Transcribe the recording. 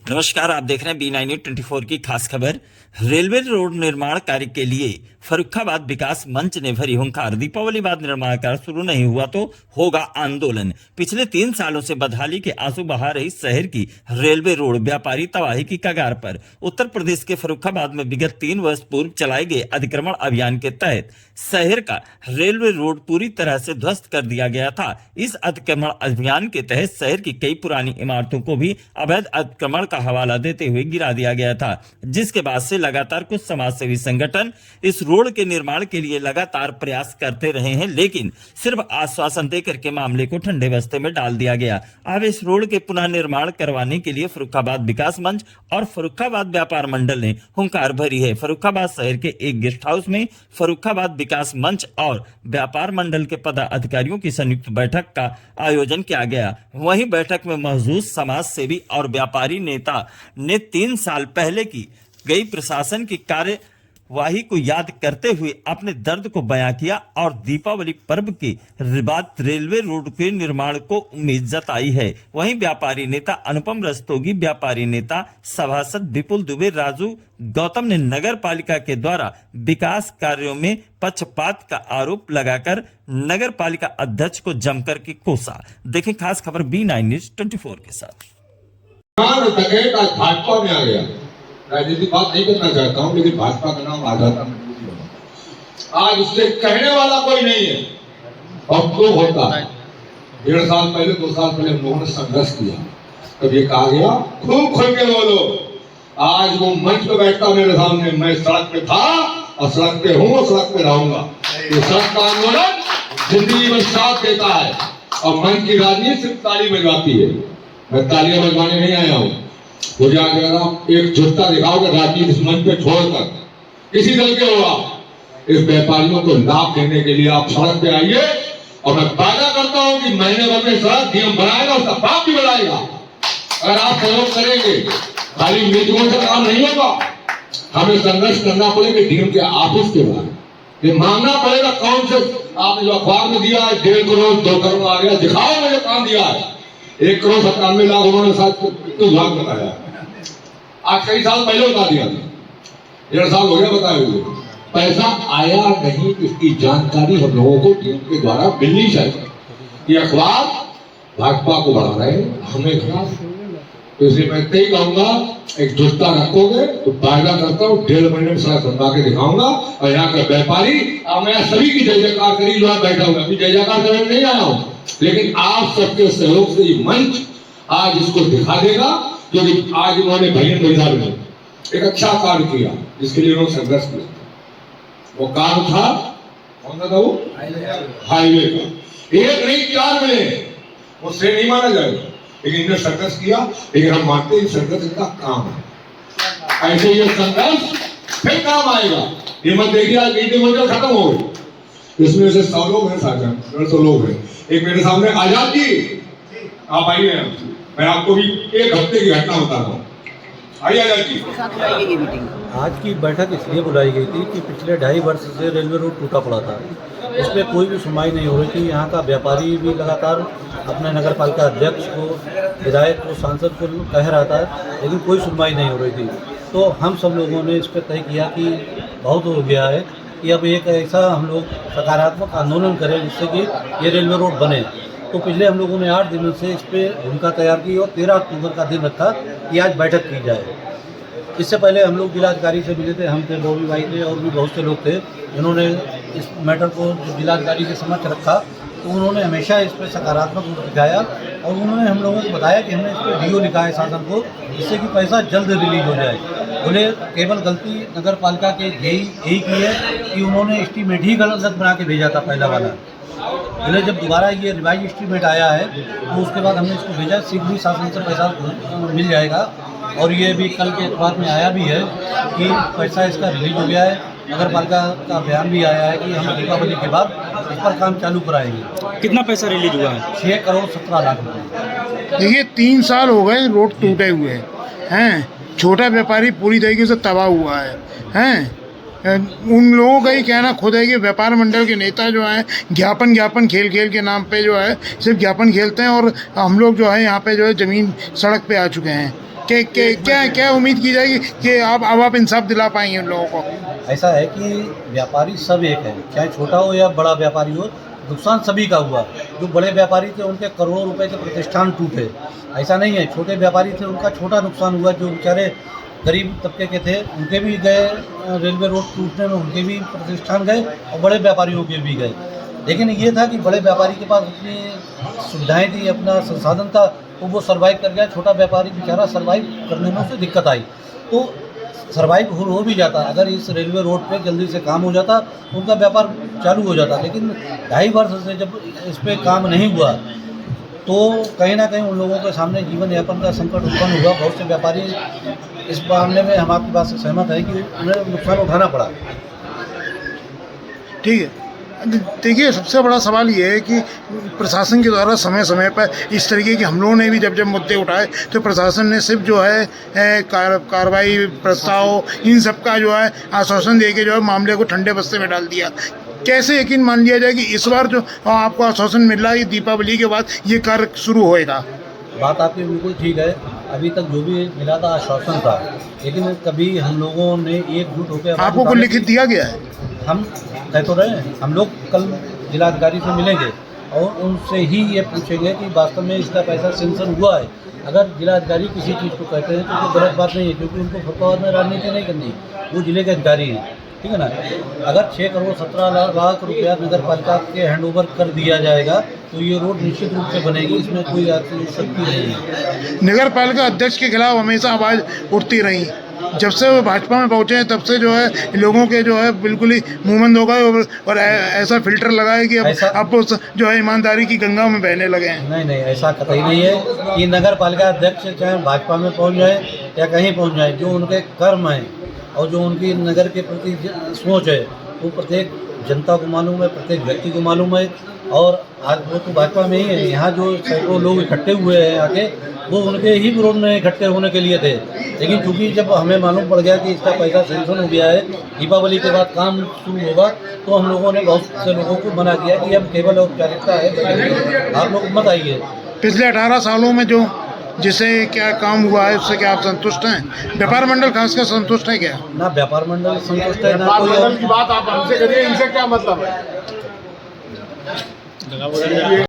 नमस्कार, आप देख रहे हैं B924 की खास खबर। रेलवे रोड निर्माण कार्य के लिए फर्रुखाबाद विकास मंच ने भरी हुंकार। दीपावली बाद निर्माण कार्य शुरू नहीं हुआ तो होगा आंदोलन। पिछले 3 सालों से बदहाली के आंसू बहा रही शहर की रेलवे रोड व्यापारी तबाही की कगार पर। उत्तर प्रदेश के फर्रुखाबाद में विगत 3 वर्ष पूर्व चलाए गए अतिक्रमण अभियान के तहत शहर का रेलवे रोड पूरी तरह से ध्वस्त कर दिया गया था। इस अतिक्रमण अभियान के तहत शहर की कई पुरानी इमारतों को भी अवैध अतिक्रमण का हवाला देते हुए गिरा दिया गया था, जिसके बाद से लगातार कुछ समाजसेवी संगठन इस रोड के निर्माण के लिए लगातार प्रयास करते रहे हैं, लेकिन सिर्फ आश्वासन देकर के मामले को ठंडे बस्ते में डाल दिया गया। अब इस रोड के पुनः निर्माण करवाने के लिए फर्रुखाबाद विकास मंच और फर्रुखाबाद व्यापार मंडल ने हुंकार भरी है। फर्रुखाबाद शहर के एक गेस्ट हाउस में फर्रुखाबाद विकास मंच और व्यापार मंडल के पदाधिकारियों की संयुक्त बैठक का आयोजन किया गया। वहीं बैठक में मौजूद समाज सेवी और व्यापारी नेता ने 3 साल पहले की गई प्रशासन की कार्यवाही को याद करते हुए अपने दर्द को बयां किया और दीपावली पर्व के बाद रेलवे रोड के निर्माण को उम्मीद जताई है। वहीं व्यापारी नेता अनुपम रस्तोगी, व्यापारी नेता सभासद विपुल दुबे, राजू गौतम ने नगर पालिका के द्वारा विकास कार्यों में पक्षपात का आरोप लगाकर नगर पालिका अध्यक्ष को जमकर के कोसा। देखें खास खबर B924 के साथ। भाजपा में आ गया। राजनीतिक बात नहीं करना चाहता हूं, लेकिन भाजपा का नाम आ जाता आज उससे कहने वाला कोई नहीं है। अब तो होता है 1.5 साल पहले 2 साल पहले हम लोगों ने संघर्ष किया, तब ये कहा गया खूब खुल के बोलो। आज वो मंच पे बैठता मेरे सामने, मैं सड़क पे था और सड़क पे हूँ और सड़क पे रहूंगा। ये सड़क का आंदोलन जिंदगी में साथ देता है और मंच की राजनीति सिर्फ ताली बजवाती है। मैं तालियां बजवाने नहीं आया हूँ। मुझे आज अगर एक जुटता दिखाओगे राजनीति इस मंच पे छोड़कर किसी दल के होगा, इस व्यापारियों को लाभ देने के लिए आप सड़क पे आइए और मैं वादा करता हूं कि महीने भर में सड़क डीएम बनाएगा, उसका बाप भी बनाएगा। अगर आप सहयोग करेंगे, खाली मीटिंगों से काम नहीं होगा। हमें संघर्ष करना पड़ेगा डीएम के ऑफिस के बाद। ये मांगना पड़ेगा कौन से आपने जो अखबार में दिया है 1.5 करोड़ 2 करोड़ आ गया, दिखाओ मुझे काम दिया है। 1 करोड़ 97 लाख उन्होंने साथ लाख बताया, आज कई साल पहले बता दिया था। 1.5 साल हो गया बताए हुए, पैसा आया नहीं, इसकी जानकारी हम लोगों को टीम के द्वारा मिलनी चाहिए। ये अखबार भाजपा को बढ़ा रहे हैं, हमें खिलाफ। तो इसलिए मैं यही कहूंगा, एकजुटता रखोगे तो वायदा करता हूँ 1.5 महीने में सड़क बनवा के दिखाऊंगा। और यहाँ का व्यापारी मैं सभी की जय जयकार करी जो बैठा हूँ, अभी जय जयकार करने नहीं आया हूँ, लेकिन आप सबके सहयोग से ये मंच आज इसको दिखा देगा। क्योंकि आज उन्होंने भजन मैदान में एक अच्छा कार्य किया, जिसके लिए उन्होंने संघर्ष किया। वो काम था कौन सा था? वो हाईवे का 1 नहीं 4 मिले, वो श्रेय नहीं माना जाएगा, लेकिन इन्होंने संघर्ष किया। लेकिन हम मानते हैं संघर्ष इनका काम है। ऐसे ये संघर्ष फिर काम आएगा। ये मत देखिए आज मीटिंग होकर खत्म हो गई, इसमें से 100 लोग हैं, 150 लोग हैं। एक मेरे सामने आजाद जी, आप आइए, मैं आपको भी 1 हफ्ते की घटना बता रहा हूँ। आइए आजाद जी। आज की बैठक इसलिए बुलाई गई थी कि पिछले 2.5 वर्ष से रेलवे रोड टूटा पड़ा था, इस पर कोई भी सुनवाई नहीं हो रही थी। यहाँ का व्यापारी भी लगातार अपने नगर पालिका अध्यक्ष को, विधायक को, सांसद को कह रहा था, लेकिन कोई सुनवाई नहीं हो रही थी। तो हम सब लोगों ने इस पर तय किया कि बहुत हो गया है कि अब एक ऐसा हम लोग सकारात्मक आंदोलन करें जिससे कि ये रेलवे रोड बने। तो पिछले हम लोगों ने 8 दिनों से इस पर भूमिका तैयार की और 13 अक्टूबर का दिन रखा कि आज बैठक की जाए। इससे पहले हम लोग जिलाधिकारी से मिले थे, हम थे, बॉबी भाई थे और भी बहुत से लोग थे, जिन्होंने इस मैटर को जिलाधिकारी के समक्ष रखा। तो उन्होंने हमेशा इस पर सकारात्मक रूप दिखाया और उन्होंने हम लोगों को बताया कि हमने इस पर डीओ लिखा है शासन को, जिससे कि पैसा जल्द रिलीज हो जाए। बोले केवल गलती नगर पालिका के यही की है कि उन्होंने एस्टीमेट ही गलत बना के भेजा था पहला वाला। बोले जब दोबारा ये रिवाइज एस्टीमेट आया है तो उसके बाद हमने इसको भेजा, शीघ्र ही शासन से पैसा मिल जाएगा। और ये भी कल के अखबार में आया भी है कि पैसा इसका रिलीज हो गया है। नगर पालिका का बयान भी आया है कि हम दीपावली के बाद इस पर काम चालू कराएंगे। कितना पैसा रिलीज हुआ है? 6 करोड़ 17 लाख रुपये। देखिए 3 साल हो गए रोड टूटे हुए हैं, छोटा व्यापारी पूरी तरीके से तबाह हुआ है। उन लोगों का ही कहना खुद है कि व्यापार मंडल के नेता जो हैं ज्ञापन खेल के नाम पे जो है सिर्फ ज्ञापन खेलते हैं और हम लोग जो है यहाँ पे जो है ज़मीन सड़क पे आ चुके हैं। क्या क्या उम्मीद की जाएगी कि अब आप इंसाफ दिला पाएंगे उन लोगों को? ऐसा है कि व्यापारी सब एक है, चाहे छोटा हो या बड़ा व्यापारी हो, नुकसान सभी का हुआ। जो बड़े व्यापारी थे उनके करोड़ों रुपए के प्रतिष्ठान टूटे, ऐसा नहीं है। छोटे व्यापारी थे उनका छोटा नुकसान हुआ, जो बेचारे गरीब तबके के थे उनके भी गए, रेलवे रोड टूटने में उनके भी प्रतिष्ठान गए और बड़े व्यापारियों के भी गए। लेकिन ये था कि बड़े व्यापारी के पास अपनी सुविधाएं थी, अपना संसाधन था, तो वो सर्वाइव कर गया। छोटा व्यापारी बेचारा सर्वाइव करने में उसे दिक्कत आई, तो सर्वाइव हो भी जाता अगर इस रेलवे रोड पे जल्दी से काम हो जाता, उनका व्यापार चालू हो जाता। लेकिन 2.5 वर्ष से जब इस पे काम नहीं हुआ तो कहीं ना कहीं उन लोगों के सामने जीवन यापन का संकट उत्पन्न हुआ। बहुत से व्यापारी इस मामले में हम आपकी बात से सहमत है कि उन्हें नुकसान उठाना पड़ा। ठीक है, देखिए सबसे बड़ा सवाल ये है कि प्रशासन के द्वारा समय समय पर इस तरीके के हम लोगों ने भी जब मुद्दे उठाए तो प्रशासन ने सिर्फ जो है कार्रवाई प्रस्ताव इन सब का जो है आश्वासन दे के जो है मामले को ठंडे बस्ते में डाल दिया। कैसे यकीन मान लिया जाए कि इस बार जो आपको आश्वासन मिल रहा है दीपावली के बाद ये कार्य शुरू होएगा? बात आपकी बिल्कुल ठीक है। अभी तक जो भी मिला था आश्वासन था, लेकिन कभी हम लोगों ने एकजुट होकर आपको कुछ लिखित दिया गया है? हम कह तो रहे हैं, हम लोग कल जिलाधिकारी से मिलेंगे और उनसे ही ये पूछेंगे कि वास्तव में इसका पैसा सेंक्शन हुआ है। अगर जिलाधिकारी किसी चीज़ को कहते हैं तो कोई गलत बात नहीं है, क्योंकि उनको फतवाद में राजनीति नहीं करनी, वो जिले के अधिकारी हैं, ठीक है ना। अगर 6 करोड़ 17 लाख रुपया नगर पालिका के हैंडओवर कर दिया जाएगा तो ये रोड निश्चित रूप से बनेगी, इसमें कोई शक्ति नहीं है। नगर पालिका अध्यक्ष के खिलाफ हमेशा आवाज़ उठती रही, जब से वो भाजपा में पहुंचे हैं तब से जो है लोगों के जो है बिल्कुल ही मुंहबंद हो गए और ऐसा फिल्टर लगा है कि अब वो जो है ईमानदारी की गंगा में बहने लगे हैं। नहीं, ऐसा कतई नहीं है कि नगर पालिका अध्यक्ष चाहे भाजपा में पहुंच जाए या कहीं पहुंच जाए, जो उनके कर्म हैं और जो उनकी नगर के प्रति सोच है वो प्रत्येक जनता को मालूम है, प्रत्येक व्यक्ति को मालूम है। और आज वो तो भाजपा में ही है, यहाँ जो सैकड़ों लोग इकट्ठे हुए हैं आके, वो उनके ही विरोध में इकट्ठे होने के लिए थे। लेकिन चूंकि जब हमें मालूम पड़ गया कि इसका पैसा सेंक्शन हो गया है, दीपावली के बाद काम शुरू होगा, तो हम लोगों ने बहुत से लोगों को मना किया कि अब केवल औपचारिकता है, आप लोग मत आइए। पिछले 18 सालों में जो जिसे क्या काम हुआ है उससे क्या आप संतुष्ट हैं? व्यापार मंडल खासकर संतुष्ट है क्या? ना व्यापार मंडल संतुष्ट है, ना कोई और। की बात आप हमसे करिए, इनसे क्या मतलब है?